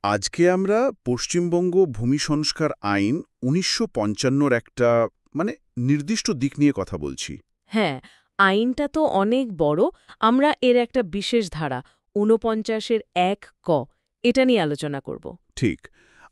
আজকে আমরা পশ্চিমবঙ্গ ভূমি সংস্কার আইন ১৯৫৫-র একটা মানে নির্দিষ্ট দিক নিয়ে কথা বলছি। হ্যাঁ, আইনটা তো অনেক বড়। আমরা এর একটা বিশেষ ধারা ৪৯-এর ১ ক এটা নিয়ে আলোচনা করব। ঠিক।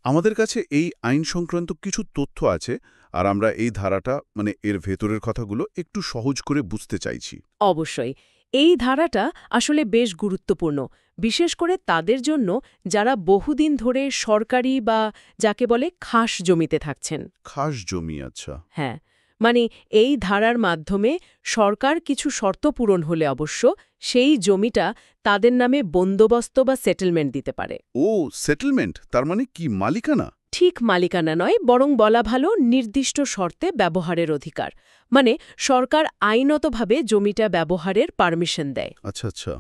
আমাদের কাছে এই আইন সংক্রান্ত কিছু তথ্য আছে, আর আমরা এই ধারাটা এর ভেতরের কথাগুলো একটু সহজ করে বুঝতে চাইছি। অবশ্যই। এই ধারাটা আসলে বেশ গুরুত্বপূর্ণ, বিশেষ করে তাদের জন্য যারা বহুদিন ধরে সরকারি বা যাকে বলে খাস জমিতে থাকছেন। খাস জমি, আচ্ছা। হ্যাঁ, মানে এই ধারার মাধ্যমে সরকার কিছু শর্ত পূরণ হলে অবশ্য সেই জমিটা তাদের নামে বন্দোবস্ত বা সেটেলমেন্ট দিতে পারে। ও, সেটেলমেন্ট, তার মানে কি মালিকানা? ঠিক মালিকানা নয়, বরং বলা ভালো নির্দিষ্ট শর্তে ব্যবহারের অধিকার। মানে সরকার আইনতভাবে জমিটা ব্যবহারের পারমিশন দেয়। আচ্ছা আচ্ছা।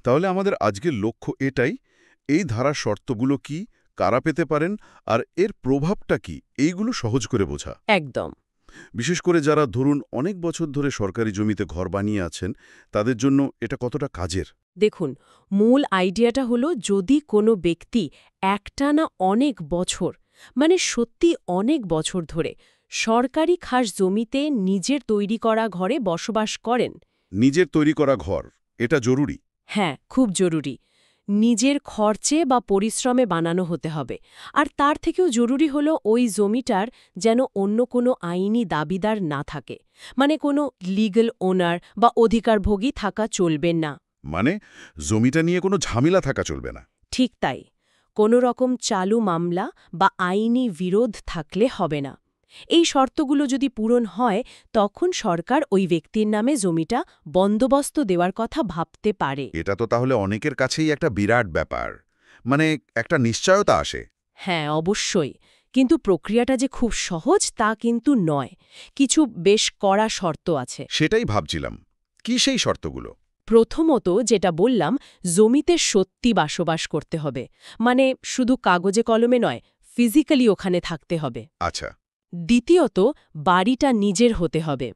তাহলে আমাদের আজকের লক্ষ্য এটাই, এই ধারার শর্তগুলো কি, কারা পেতে পারেন, আর এর প্রভাবটা কি, এইগুলো সহজ করে বোঝা। একদম। বিশেষ করে যারা ধরুন অনেক বছর ধরে সরকারি জমিতে ঘর বানিয়ে আছেন, তাদের জন্য এটা কতটা কাজের। দেখুন, মূল আইডিয়াটা হলো যদি কোনো ব্যক্তি একটানা অনেক বছর, মানে সত্যি অনেক বছর ধরে সরকারি খাস জমিতে নিজের তৈরি করা ঘরে বসবাস করেন। নিজের তৈরি করা ঘর, এটা জরুরি। হ্যাঁ, খুব জরুরি। নিজের খরচে বা পরিশ্রমে বানানো হতে হবে। আর তার থেকেও জরুরি হলো ওই জমিটার যেন অন্য কোনো আইনি দাবিদার না থাকে। মানে কোনো লিগ্যাল ওনার বা অধিকারভোগী থাকা চলবে না। মানে জমিটা নিয়ে কোনো ঝামেলা থাকা চলবে না। ঠিক তাই। কোনো রকম চালু মামলা বা আইনি বিরোধ থাকলে হবে না। এই শর্তগুলো যদি পূরণ হয়, তখন সরকার ওই ব্যক্তির নামে জমিটা বন্দোবস্ত দেওয়ার কথা ভাবতে পারে। এটা তো তাহলে অনেকের কাছেই একটা বিরাট ব্যাপার, মানে একটা নিশ্চয়তা আসে। হ্যাঁ, অবশ্যই। কিন্তু প্রক্রিয়াটা যে খুব সহজ তা কিন্তু নয়। কিছু বেশ কড়া শর্ত আছে। সেটাই ভাবছিলাম, কি সেই শর্তগুলো? প্রথমত যেটা বললাম, জমিতে সত্যি বসবাস করতে হবে। মানে শুধু কাগজে কলমে নয়, ফিজিক্যালি ওখানে থাকতে হবে। আচ্ছা। দ্বিতীয়ত, বাড়িটা নিজের হতে হবে।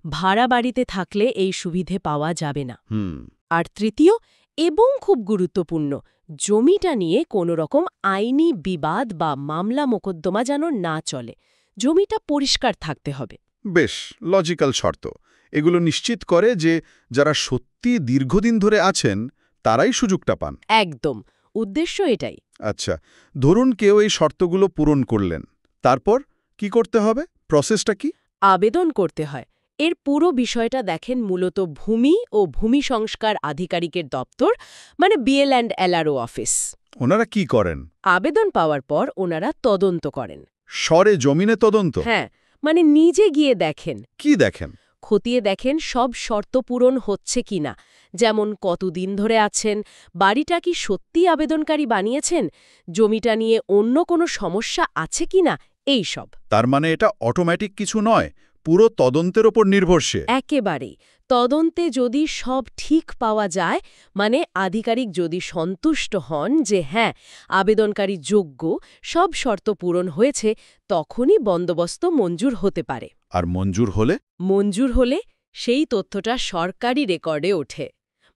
ভাড়া বাড়িতে থাকলে এই সুবিধে পাওয়া যাবে না। হুম। আর তৃতীয়, এবং খুব গুরুত্বপূর্ণ, জমিটা নিয়ে কোনো রকম আইনি বিবাদ বা মামলা মোকদ্দমা যেন না চলে। জমিটা পরিষ্কার থাকতে হবে। বেশ লজিক্যাল শর্ত। এগুলো নিশ্চিত করে যে যারা সত্যি দীর্ঘদিন ধরে আছেন তারাই সুযোগটা পান। একদম। উদ্দেশ্য এটাই। আচ্ছা, ধরুন কেউ এই শর্তগুলো পূরণ করলেন, তারপর কি করতে হবে, প্রসেসটা কি? আবেদন করতে হয়। এর পুরো বিষয়টা দেখেন মূলত ভূমি ও ভূমি সংস্কার আধিকারিকের দপ্তর, মানে BL&LRO অফিস। ওনারা কি করেন? আবেদন পাওয়ার পর ওনারা তদন্ত করেন। সরে জমিনে তদন্ত? হ্যাঁ, মানে নিজে গিয়ে দেখেন, কি দেখেন? খতিয়ে দেখেন সব শর্ত পূরণ হচ্ছে কিনা। যেমন কতদিন ধরে আছেন, বাড়িটা কি সত্যি আবেদনকারী বানিয়েছেন, জমিটা নিয়ে অন্য কোনো সমস্যা আছে কিনা, এই সব। তার মানে এটা অটোমেটিক কিছু নয়, পুরো তদন্তের ওপর নির্ভরশীল। একেবারেই। তদন্তে যদি সব ঠিক পাওয়া যায়, মানে আধিকারিক যদি সন্তুষ্ট হন যে হ্যাঁ, আবেদনকারী যোগ্য, সব শর্ত পূরণ হয়েছে, তখনই বন্দোবস্ত মঞ্জুর হতে পারে। আর মঞ্জুর হলে? মঞ্জুর হলে সেই তথ্যটা সরকারি রেকর্ডে ওঠে।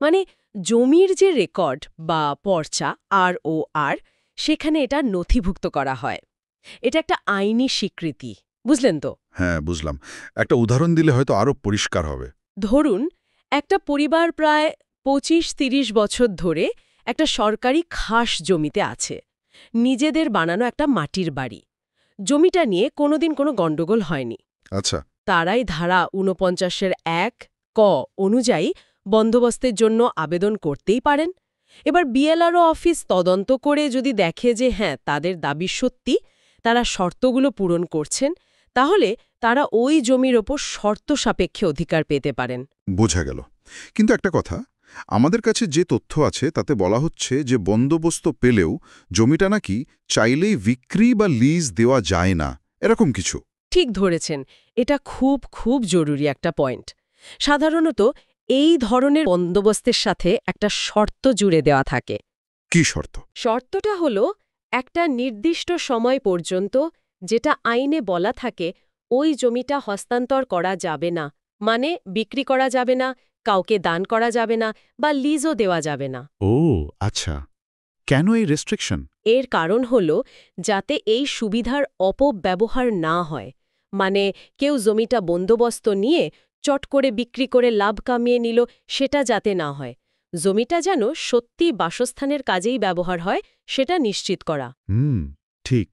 মানে জমির যে রেকর্ড বা পর্চা ROR, সেখানে এটা নথিভুক্ত করা হয়। এটা একটা আইনি স্বীকৃতি, বুঝলেন তো? হ্যাঁ, বুঝলাম। একটা উদাহরণ দিলে হয়তো আরো পরিষ্কার হবে। ধরুন, একটা পরিবার প্রায় ২৫-৩০ বছর ধরে একটা সরকারি খাস জমিতে আছে। নিজেদের বানানো একটা মাটির বাড়ি। জমিটা নিয়ে কোনোদিন কোনো গণ্ডগোল হয়নি। আচ্ছা। তারাই ধারা ৪৯-এর ১ ক অনুযায়ী বন্দোবস্তের জন্য আবেদন করতেই পারেন। এবার BLRO অফিস তদন্ত করে যদি দেখে যে হ্যাঁ, তাদের দাবি সত্যি, তারা শর্তগুলো পূরণ করছেন, তাহলে তারা ওই জমির ওপর শর্ত সাপেক্ষে অধিকার পেতে পারেন। বোঝা গেল। কিন্তু একটা কথা, আমাদের কাছে যে তথ্য আছে তাতে বলা হচ্ছে যে বন্দোবস্ত পেলেও জমিটা নাকি চাইলেই বিক্রি বা লিজ দেওয়া যায় না, এরকম কিছু। ঠিক ধরেছেন। এটা খুব খুব জরুরি একটা পয়েন্ট। সাধারণত এই ধরনের বন্দোবস্তের সাথে একটা শর্ত জুড়ে দেওয়া থাকে। কি শর্ত? শর্তটা হলো, একটা নির্দিষ্ট সময় পর্যন্ত, যেটা আইনে বলা থাকে, ওই জমিটা হস্তান্তর করা যাবে না। মানে বিক্রি করা যাবে না, কাউকে দান করা যাবে না, বা লিজও দেওয়া যাবে না। ও আচ্ছা। কেন এই রেস্ট্রিকশন? এর কারণ হল যাতে এই সুবিধার অপব্যবহার না হয়। মানে কেউ জমিটা বন্দোবস্ত নিয়ে চট করে বিক্রি করে লাভ কামিয়ে নিল, সেটা যাতে না হয়। জমিটা যেন সত্যি বাসস্থানের কাজেই ব্যবহার হয়, সেটা নিশ্চিত করা। ঠিক।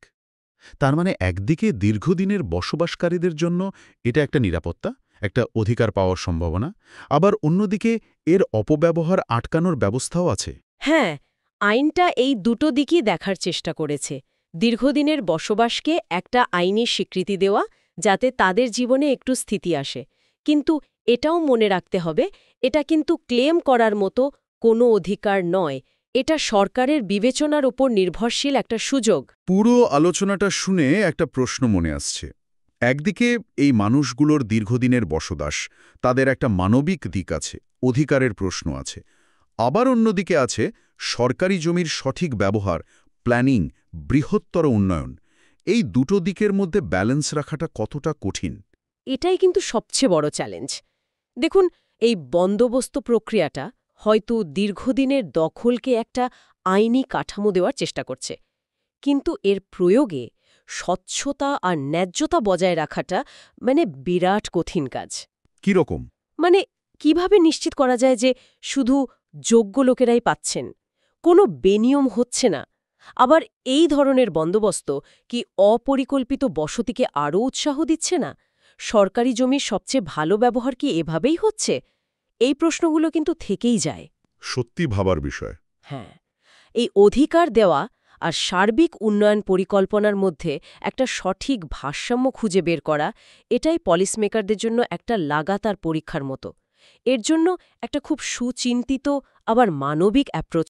তার মানে একদিকে দীর্ঘদিনের বসবাসকারীদের জন্য এটা একটা নিরাপত্তা, একটা অধিকার পাওয়ার সম্ভাবনা, আবার অন্যদিকে এর অপব্যবহার আটকানোর ব্যবস্থাও আছে। হ্যাঁ, আইনটা এই দুটো দিকই দেখার চেষ্টা করেছে। দীর্ঘদিনের বসবাসকে একটা আইনি স্বীকৃতি দেওয়া, যাতে তাদের জীবনে একটু স্থিতি আসে। কিন্তু এটাও মনে রাখতে হবে, এটা কিন্তু ক্লেম করার মতো কোনো অধিকার নয়। এটা সরকারের বিবেচনার উপর নির্ভরশীল একটা সুযোগ। পুরো আলোচনাটা শুনে একটা প্রশ্ন মনে আসছে। একদিকে এই মানুষগুলোর দীর্ঘদিনের বসবাস, তাদের একটা মানবিক দিক আছে, অধিকারের প্রশ্ন আছে। আবার অন্যদিকে আছে সরকারি জমির সঠিক ব্যবহার, প্ল্যানিং, বৃহত্তর উন্নয়ন। এই দুটো দিকের মধ্যে ব্যালেন্স রাখাটা কতটা কঠিন? এটাই কিন্তু সবচেয়ে বড় চ্যালেঞ্জ। দেখুন, এই বন্দোবস্ত প্রক্রিয়াটা হয়তো দীর্ঘদিনের দখলকে একটা আইনি কাঠামো দেওয়ার চেষ্টা করছে, কিন্তু এর প্রয়োগে স্বচ্ছতা আর ন্যায্যতা বজায় রাখাটা বিরাট কঠিন কাজ। কিরকম? মানে কিভাবে নিশ্চিত করা যায় যে শুধু যোগ্য লোকেরাই পাচ্ছেন, কোনো বেনিয়ম হচ্ছে না? আবার এই ধরনের বন্দোবস্ত কি অপরিকল্পিত বসতিকে আরও উৎসাহ দিচ্ছে না? সরকারি জমির সবচেয়ে ভালো ব্যবহার কি এভাবেই হচ্ছে? এই প্রশ্নগুলো কিন্তু থেকেই যায়। সত্যি ভাবার বিষয়। হ্যাঁ, এই অধিকার দেওয়া আর সার্বিক উন্নয়ন পরিকল্পনার মধ্যে একটা সঠিক ভারসাম্য খুঁজে বের করা, এটাই পলিসমেকারদের জন্য একটা লাগাতার পরীক্ষার মতো। এর জন্য একটা খুব সুচিন্তিত আবার মানবিক অ্যাপ্রোচ